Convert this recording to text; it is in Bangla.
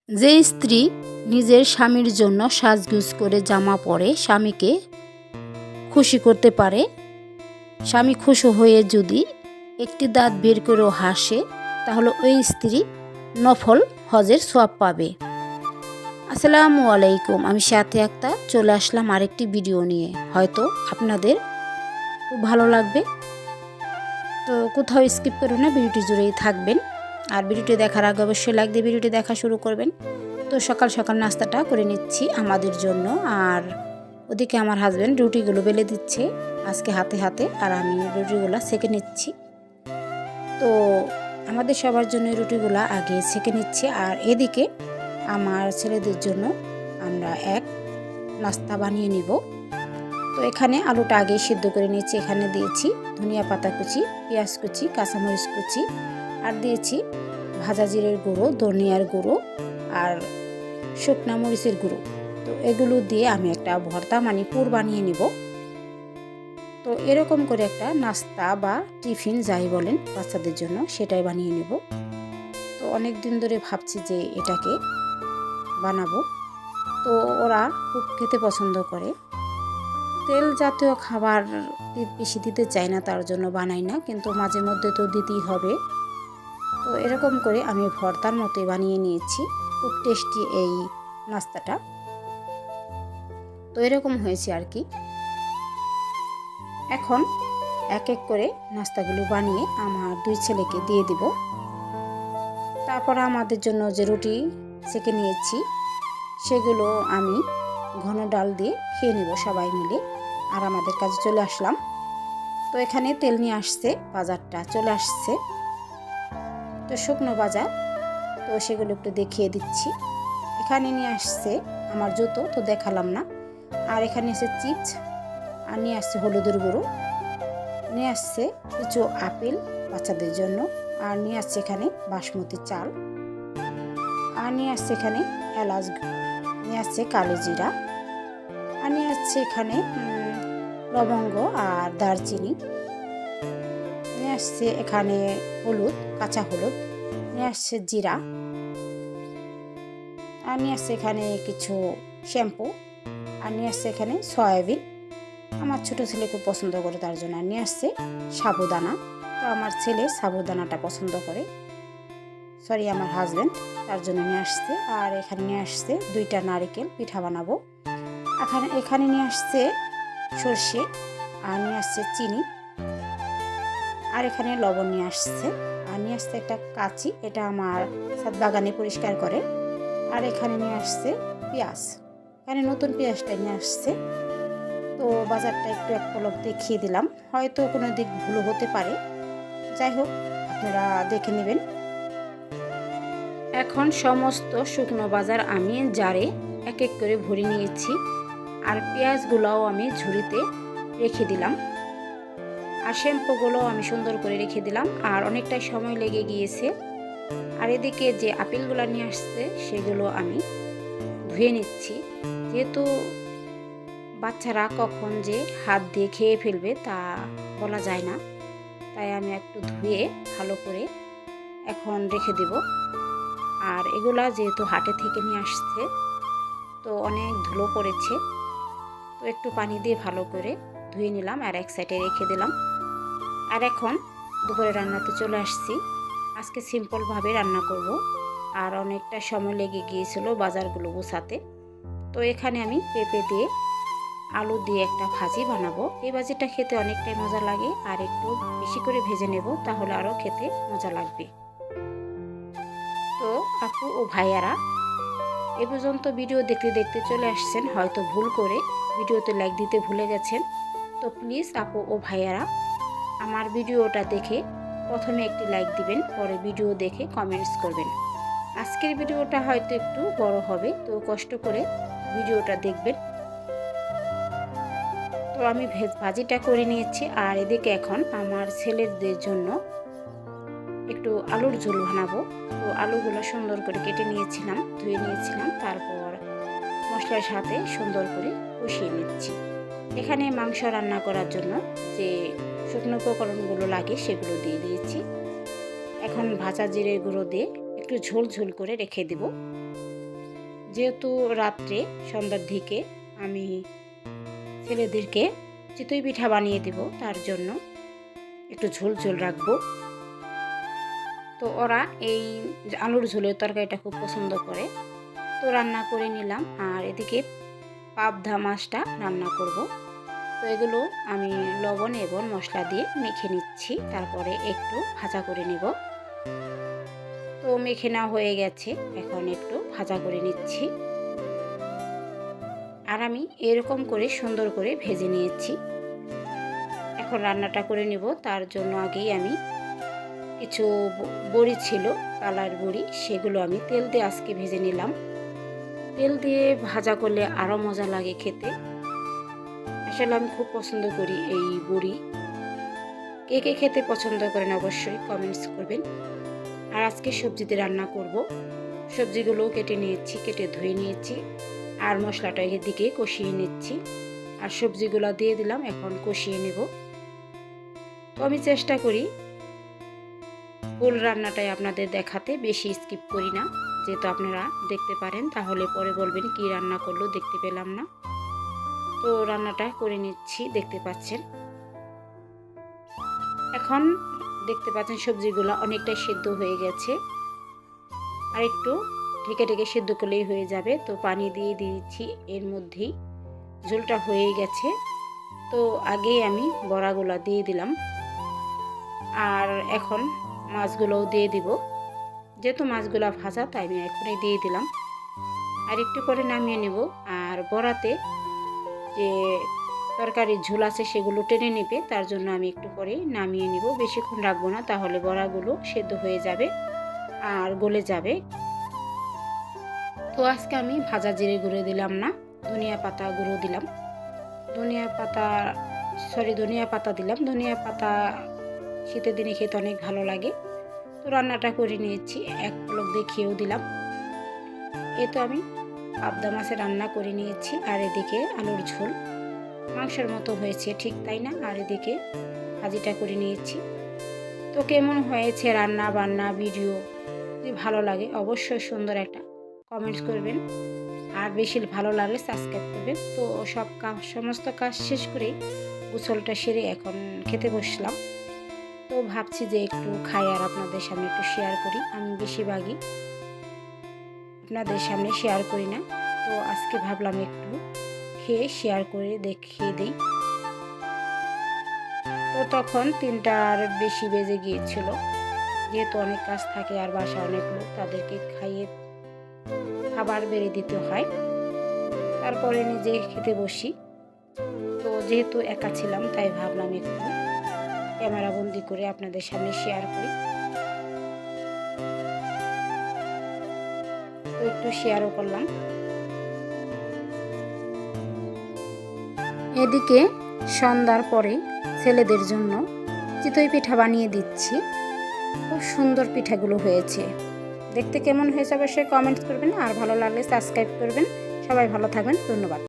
যে স্ত্রী নিজের স্বামীর জন্য সাজগোজ করে জামা পরে স্বামীকে খুশি করতে পারে, স্বামী খুশি হয়ে যদি একটি দাঁত বের করেও হাসে, তাহলে ওই স্ত্রী নফল হজের সওয়াব পাবে। আসসালামু আলাইকুম, আমি সাথে একটা চলে আসলাম আরেকটি ভিডিও নিয়ে। হয়তো আপনাদের খুব ভালো লাগবে, তো কোথাও স্কিপ করবেন না, ভিডিওটি জুড়েই থাকবেন। আর ভিডিওটি দেখার আগে অবশ্যই লাইক দিয়ে ভিডিওটি দেখা শুরু করবেন। তো সকাল সকাল নাস্তাটা করে নিচ্ছি আমাদের জন্য, আর ওদিকে আমার হাজব্যান্ড রুটিগুলো বেলে দিচ্ছে আজকে হাতে হাতে, আর আমি রুটিগুলো সেঁকে নিচ্ছি। তো আমাদের সবার জন্য রুটিগুলো আগে সেঁকে নিচ্ছি, আর এদিকে আমার ছেলেদের জন্য আমরা এক নাস্তা বানিয়ে নিব। তো এখানে আলুটা আগে সিদ্ধ করে নিয়েছি, এখানে দিয়েছি ধনিয়া পাতা কুচি, পেঁয়াজ কুচি, কাঁচামরিচ কুচি, আর দিয়েছি ভাজা জিরের গুঁড়ো, ধনিয়ার গুঁড়ো আর শুকনা মরিচের গুঁড়ো। তো এগুলো দিয়ে আমি একটা ভর্তা পুর বানিয়ে নিব। তো এরকম করে একটা নাস্তা বা টিফিন যাই বলেন বাচ্চাদের জন্য সেটাই বানিয়ে নিব। তো অনেক দিন ধরে ভাবছি যে এটাকে বানাবো। তো ওরা খুব খেতে পছন্দ করে, তেল জাতীয় খাবার বেশি দিতে চাই না, তার জন্য বানাই না, কিন্তু মাঝে মধ্যে তো দিতেই হবে। তো এরকম করে আমি ভর্তার মতোই বানিয়ে নিয়েছি। খুব টেস্টি এই নাস্তাটা। তো এরকম হয়েছে আর কি। এখন এক এক করে নাস্তাগুলো বানিয়ে আমার দুই ছেলেকে দিয়ে দিব। তারপর আমাদের জন্য যে রুটি সেঁকে নিয়েছি সেগুলো আমি ঘন ডাল দিয়ে খেয়ে নেব সবাই মিলে। আর আমাদের কাছে চলে আসলাম। তো এখানে তেল নিয়ে আসছে, বাজারটা চলে আসছে, তো শুকনো বাজার। তো সেগুলো একটু দেখিয়ে দিচ্ছি। এখানে নিয়ে আসছে আমার জুতো, তো দেখালাম না। আর এখানে এসে চিপস, আর নিয়ে আসছে হলুদের গুঁড়ো, নিয়ে আসছে কিছু আপেল বাচ্চাদের জন্য, আর নিয়ে আসছে এখানে বাসমতি চাল, আর নিয়ে আসছে এখানে এলাচ, নিয়ে আসছে কালো জিরা, আর নিয়ে আসছে এখানে লবঙ্গ আর দারচিনি, নিয়ে আসছে এখানে হলুদ, কাঁচা হলুদ, নিয়ে আসছে জিরা, আর নিয়ে আসছে এখানে কিছু শ্যাম্পু, আর নিয়ে আসছে এখানে সয়াবিন। আমার ছোট ছেলে খুব পছন্দ করে, তার জন্য নিয়ে আসছে সাবুদানা। তো আমার ছেলে সাবুদানাটা পছন্দ করে, সরি আমার হাজব্যান্ড, তার জন্য নিয়ে আসছে। আর এখানে নিয়ে আসছে 2টা নারকেল, পিঠা বানাবো। এখানে নিয়ে আসছে সর্ষে, আর নিয়ে আসছে চিনি, আর এখানে লবণ নিয়ে আসছে, আর নিয়ে আসছে একটা কাঁচি, এটা আমার ছাদ বাগানে পরিষ্কার করে। আর এখানে নিয়ে আসছে পেঁয়াজ, এখানে নতুন পেঁয়াজটা নিয়ে আসছে। তো বাজারটা একটু এক পলক দেখিয়ে দিলাম, হয়তো কোনো দিক ভুল হতে পারে, যাই হোক আপনারা দেখে নেবেন। এখন সমস্ত শুকনো বাজার আমি জারে এক এক করে ভরে নিয়েছি, আর পেঁয়াজগুলোও আমি ঝুড়িতে রেখে দিলাম, আর শ্যাম্পুগুলোও আমি সুন্দর করে রেখে দিলাম। আর অনেকটাই সময় লেগে গিয়েছে। আর এদিকে যে আপেলগুলো নিয়ে আসছে সেগুলো আমি ধুয়ে নিচ্ছি, যেহেতু বাচ্চারা কখন যে হাত দিয়ে খেয়ে ফেলবে তা বলা যায় না, তাই আমি একটু ধুয়ে ভালো করে এখন রেখে দেব। আর এগুলা যেহেতু হাটে থেকে নিয়ে আসছে, তো অনেক ধুলো পড়েছে, তো একটু পানি দিয়ে ভালো করে ধুয়ে নিলাম, আর এক সাইডে রেখে দিলাম। আর এখন দুপুরে রান্নাতে চলে আসছি। আজকে সিম্পলভাবে রান্না করব, আর অনেকটা সময় লেগে গিয়েছিল বাজারগুলো গোছাতে। তো এখানে আমি পেঁপে দিয়ে আলু দিয়ে একটা ভাজি বানাবো। এই ভাজিটা খেতে অনেকটাই মজা লাগে, আর একটু বেশি করে ভেজে নেব, তাহলে আরও খেতে মজা লাগবে। তো আপু ও ভাইয়ারা এ পর্যন্ত ভিডিও দেখতে দেখতে চলে আসছেন, হয়তো ভুল করে ভিডিওতে লাইক দিতে ভুলে গেছেন। তো প্লিজ আপু ও ভাইয়ারা আমার ভিডিওটা দেখে প্রথমে একটি লাইক দিবেন, পরে ভিডিও দেখে কমেন্টস করবেন। আজকের ভিডিওটা হয়তো একটু বড় হবে, তো কষ্ট করে ভিডিওটা দেখবেন। তো আমি ভাজিটা করে নিয়েছি, আর এদিকে এখন আমার ছেলেদের জন্য একটু আলুর ঝোল বানাবো। তো আলুগুলো সুন্দর করে কেটে নিয়েছিলাম, ধুয়ে নিয়েছিলাম, তারপর মশলার সাথে সুন্দর করে কষিয়ে নিচ্ছি। এখানে মাংস রান্না করার জন্য যে শুকনো উপকরণগুলো লাগে সেগুলো দিয়ে দিয়েছি। এখন ভাজা জিরে গুঁড়ো দিয়ে একটু ঝোল ঝোল করে রেখে দেব। যেহেতু রাত্রে সন্ধ্যার দিকে আমি ছেলেদেরকে চিতই পিঠা বানিয়ে দেব, তার জন্য একটু ঝোল ঝোল রাখবো। তো ওরা এই আলুর ঝোলের তরকারিটা খুব পছন্দ করে, তো রান্না করে নিলাম। আর এদিকে পাবদা মাছটা রান্না করব। তো এগুলো আমি লবণ এবং মশলা দিয়ে মেখে নিচ্ছি, তারপরে একটু ভাজা করে নেব। তো মেখে নেওয়া হয়ে গেছে, এখন একটু ভাজা করে নিচ্ছি। আর আমি এরকম করে সুন্দর করে ভেজে নিয়েছি। এখন রান্নাটা করে নেব। তার জন্য আগেই আমি কিছু বড়ি ছিল, কালার বড়ি, সেগুলো আমি তেল দিয়ে আজকে ভেজে নিলাম। তেল দিয়ে ভাজা করলে আরও মজা লাগে খেতে। আসলে আমি খুব পছন্দ করি এই বড়ি। কে কে খেতে পছন্দ করেন অবশ্যই কমেন্টস করবেন। আর আজকে সবজিতে রান্না করব। সবজিগুলো কেটে নিয়েছি, কেটে ধুয়ে নিয়েছি, আর মশলাটা এদিকে কষিয়ে নিচ্ছি। আর সবজিগুলো দিয়ে দিলাম, এখন কষিয়ে নেব। তো আমি চেষ্টা করি ফুল রান্নাটাই আপনাদের দেখাতে, বেশি স্কিপ করি না, যেহেতু আপনারা দেখতে পারেন, তাহলে পরে বলবেন কি রান্না করলো দেখতে পেলাম না। তো রান্নাটা করে নিচ্ছি, দেখতে পাচ্ছেন। এখন দেখতে পাচ্ছেন সবজিগুলো অনেকটাই সিদ্ধ হয়ে গেছে, আর একটু ঢেকে ঢেকে সিদ্ধ করলেই হয়ে যাবে। তো পানি দিয়ে দিয়েছি, এর মধ্যেই ঝোলটা হয়ে গেছে। তো আগেই আমি বড়াগুলো দিয়ে দিলাম, আর এখন মাছগুলোও দিয়ে দিব। যেহেতু মাছগুলো ভাজা, তাই আমি এখনই দিয়ে দিলাম। আর একটু পরে নামিয়ে নেব। আর বড়াতে যে তরকারির ঝোল আছে সেগুলো টেনে নেবে, তার জন্য আমি একটু পরে নামিয়ে নিব। বেশিক্ষণ রাখবো না, তাহলে বড়াগুলো সেদ্ধ হয়ে যাবে আর গলে যাবে। তো আজকে আমি ভাজা জিরে গুঁড়ো দিলাম না, ধনিয়া পাতা গুঁড়ো দিলাম। ধনিয়া পাতা দিলাম। ধনিয়া পাতা শীতের দিনে খেতে অনেক ভালো লাগে। তো রান্নাটা করে নিয়েছি, এক পলক দেখিয়েও দিলাম। তো আমি পাবদা মাছের রান্না করে নিয়েছি। আর এদিকে আলুর ঝোল মাংসের মতো হয়েছে, ঠিক তাই না? আর এদিকে ভাজিটা করে নিয়েছি। তো কেমন হয়েছে রান্না বান্না ভিডিও? যদি ভালো লাগে অবশ্যই সুন্দর একটা কমেন্টস করবেন, আর বেশি ভালো লাগলে সাবস্ক্রাইব করবেন। তো সমস্ত কাজ শেষ করেই গোসলটা সেরে এখন খেতে বসলাম। তো ভাবছি যে একটু খাই আর আপনাদের সামনে একটু শেয়ার করি। আমি বেশিরভাগই আপনাদের সামনে শেয়ার করি না, তো আজকে ভাবলাম একটু খেয়ে শেয়ার করে দেখিয়ে দিই। তো তখন 3টার বেশি বেজে গিয়েছিল, যেহেতু অনেক কাজ থাকে আর বাসা অনেক লোক, তাদেরকে খাইয়ে খাবার বেড়ে দিতে হয়, তারপরে নিজে খেতে বসি। তো যেহেতু একা ছিলাম, তাই ভাবলাম একটু ক্যামেরা বন্দি করে আপনাদের সামনে শেয়ার করি। তো একটু শেয়ারও করলাম। এদিকে সন্ধ্যার পরে ছেলেদের জন্য চিতই পিঠা বানিয়ে দিচ্ছি। খুব সুন্দর পিঠাগুলো হয়েছে, দেখতে কেমন হয়েছে অবশ্যই কমেন্টস করবেন, আর ভালো লাগলে সাবস্ক্রাইব করবেন। সবাই ভালো থাকবেন, ধন্যবাদ।